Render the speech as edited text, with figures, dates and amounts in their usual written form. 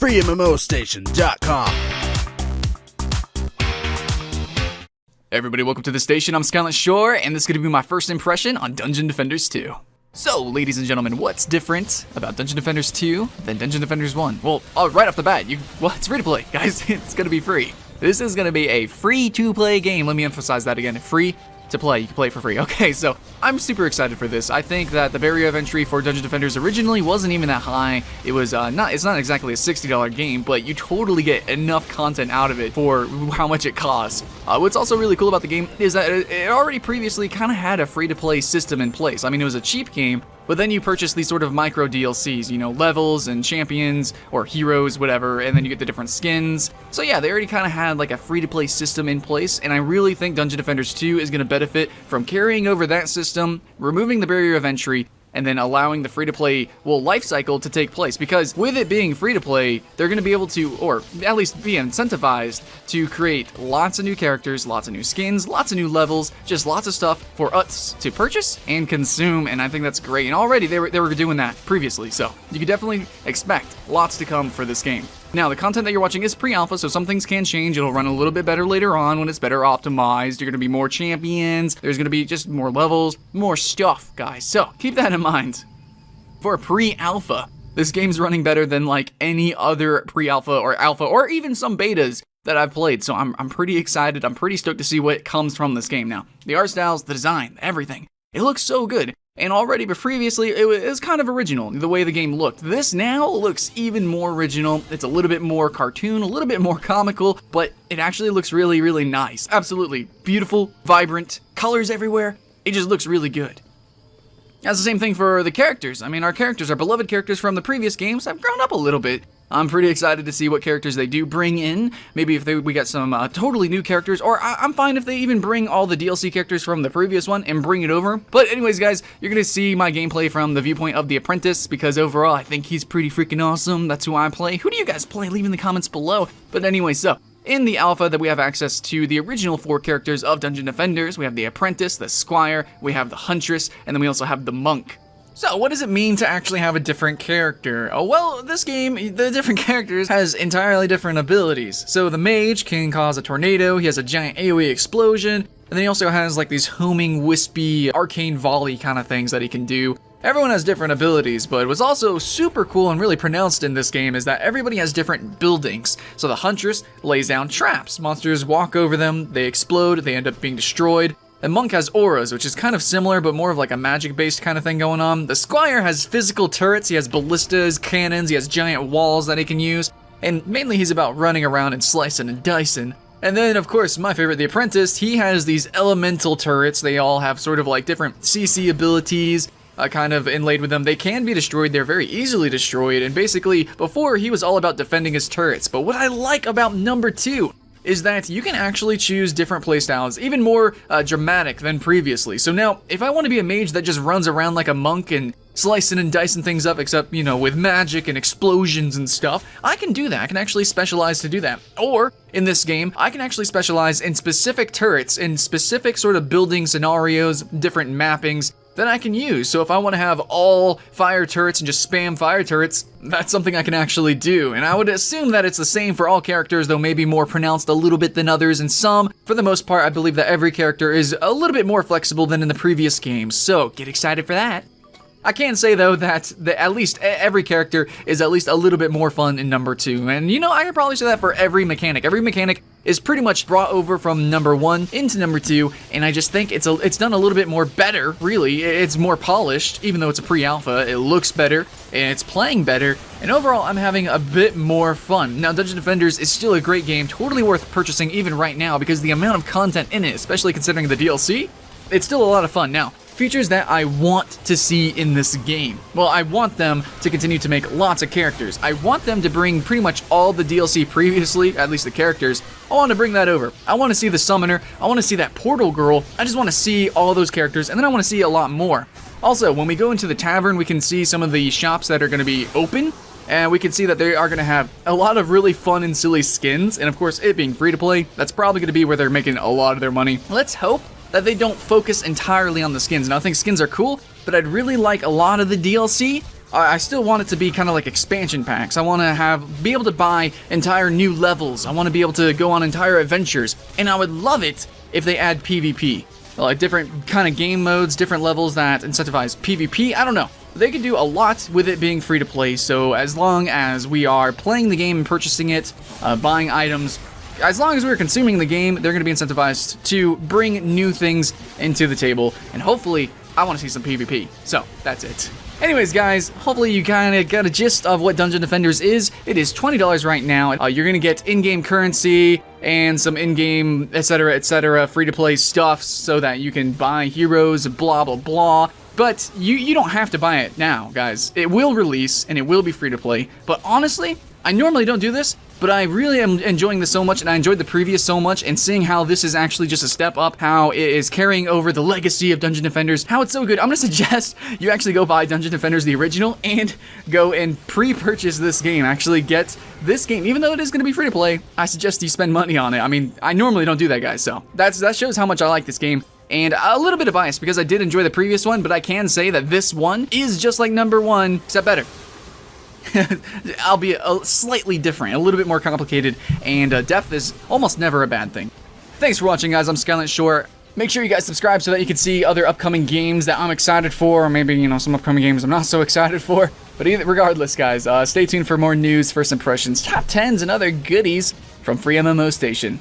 FreeMMOStation.com. Hey everybody, welcome to the station. I'm Skylant Shore, and this is going to be my first impression on Dungeon Defenders 2. So, ladies and gentlemen, what's different about Dungeon Defenders 2 than Dungeon Defenders 1? Well, right off the bat, it's free to play, guys. It's going to be free. This is going to be a free-to-play game. Let me emphasize that again. Free to play. You can play it for free. Okay, so I'm super excited for this. I think that the barrier of entry for Dungeon Defenders originally wasn't even that high. It was it's not exactly a $60 game, but you totally get enough content out of it for how much it costs. What's also really cool about the game is that it already previously kind of had a free-to-play system in place. I mean, it was a cheap game, but then you purchase these sort of micro DLCs, you know, levels and champions or heroes, whatever, and then you get the different skins. So yeah, they already kind of had like a free-to-play system in place, and I really think Dungeon Defenders 2 is going to benefit from carrying over that system, removing the barrier of entry, and then allowing the free-to-play, life cycle to take place. Because with it being free-to-play, they're going to be able to, or at least be incentivized, to create lots of new characters, lots of new skins, lots of new levels, just lots of stuff for us to purchase and consume, and I think that's great. And already they were doing that previously, so you could definitely expect lots to come for this game. Now, the content that you're watching is pre-alpha, so some things can change. It'll run a little bit better later on when it's better optimized. You're going to be more champions. There's going to be just more levels, more stuff, guys. So keep that in mind. For pre-alpha, this game's running better than like any other pre-alpha or alpha or even some betas that I've played. So I'm pretty excited. I'm pretty stoked to see what comes from this game now. The art styles, the design, everything. It looks so good. And already, but previously, it was kind of original, the way the game looked. This now looks even more original. It's a little bit more cartoon, a little bit more comical, but it actually looks really, really nice. Absolutely beautiful, vibrant, colors everywhere. It just looks really good. That's the same thing for the characters. I mean, our beloved characters from the previous games have grown up a little bit. I'm pretty excited to see what characters they do bring in. Maybe if we got some totally new characters, or I'm fine if they even bring all the DLC characters from the previous one and bring it over. But anyways, guys, you're going to see my gameplay from the viewpoint of the Apprentice, because overall, I think he's pretty freaking awesome. That's who I play. Who do you guys play? Leave in the comments below. But anyway, so in the alpha that we have access to the original 4 characters of Dungeon Defenders. We have the Apprentice, the Squire, we have the Huntress, and then we also have the Monk. So, what does it mean to actually have a different character? Oh, well, this game, the different characters has entirely different abilities. So, the Mage can cause a tornado, he has a giant AoE explosion, and then he also has like these homing, wispy, arcane volley kind of things that he can do. Everyone has different abilities, but what's also super cool and really pronounced in this game is that everybody has different buildings. So the Huntress lays down traps. Monsters walk over them, they explode, they end up being destroyed. The Monk has auras, which is kind of similar, but more of like a magic-based kind of thing going on. The Squire has physical turrets, he has ballistas, cannons, he has giant walls that he can use, and mainly he's about running around and slicing and dicing. And then, of course, my favorite, the Apprentice, he has these elemental turrets. They all have sort of like different CC abilities, kind of inlaid with them. They can be destroyed, they're very easily destroyed, and basically, before, he was all about defending his turrets. But what I like about number 2 is that you can actually choose different playstyles, even more dramatic than previously. So now, if I want to be a mage that just runs around like a monk and slicing and dicing things up, except, you know, with magic and explosions and stuff, I can do that. I can actually specialize to do that. Or, in this game, I can actually specialize in specific turrets, in specific sort of building scenarios, different mappings that I can use. So if I want to have all fire turrets and just spam fire turrets, that's something I can actually do. And I would assume that it's the same for all characters, though maybe more pronounced a little bit than others, and some. For the most part, I believe that every character is a little bit more flexible than in the previous games, so get excited for that. I can say, though, that at least every character is at least a little bit more fun in number 2. And, you know, I could probably say that for every mechanic. Every mechanic is pretty much brought over from number 1 into number 2, and I just think it's done a little bit more better, really. It's more polished, even though it's a pre-alpha. It looks better, and it's playing better, and overall, I'm having a bit more fun. Now, Dungeon Defenders is still a great game, totally worth purchasing even right now, because the amount of content in it, especially considering the DLC, it's still a lot of fun. Now, features that I want to see in this game. Well, I want them to continue to make lots of characters. I want them to bring pretty much all the DLC previously, at least the characters. I want to bring that over. I want to see the Summoner. I want to see that Portal Girl. I just want to see all those characters, and then I want to see a lot more. Also, when we go into the tavern, we can see some of the shops that are going to be open, and we can see that they are going to have a lot of really fun and silly skins, and of course, it being free to play, that's probably going to be where they're making a lot of their money. Let's hope that they don't focus entirely on the skins. Now, I think skins are cool, but I'd really like a lot of the DLC I still want it to be kind of like expansion packs. I want to be able to buy entire new levels. I want to be able to go on entire adventures. And I would love it if they add PvP. Like different kind of game modes, different levels that incentivize PvP. I don't know. They could do a lot with it being free to play. So as long as we are playing the game and purchasing it, buying items, as long as we're consuming the game, they're going to be incentivized to bring new things into the table. And hopefully, I want to see some PvP. So that's it. Anyways, guys, hopefully you kind of got a gist of what Dungeon Defenders is. It is $20 right now. You're going to get in-game currency and some in-game, etc., free-to-play stuff so that you can buy heroes, blah, blah, blah. But you don't have to buy it now, guys. It will release, and it will be free-to-play. But honestly, I normally don't do this, but I really am enjoying this so much, and I enjoyed the previous so much, and seeing how this is actually just a step up, how it is carrying over the legacy of Dungeon Defenders, how it's so good. I'm going to suggest you actually go buy Dungeon Defenders, the original, and go and pre-purchase this game. Actually get this game, even though it is going to be free to play, I suggest you spend money on it. I mean, I normally don't do that, guys, so that shows how much I like this game. And a little bit of bias, because I did enjoy the previous one, but I can say that this one is just like number one, except better. Albeit slightly different, a little bit more complicated, and depth is almost never a bad thing. Thanks for watching, guys. I'm Skylant Shore. Make sure you guys subscribe so that you can see other upcoming games that I'm excited for, or maybe, you know, some upcoming games I'm not so excited for. But regardless, guys, stay tuned for more news, first impressions, top 10s, and other goodies from FreeMMOStation.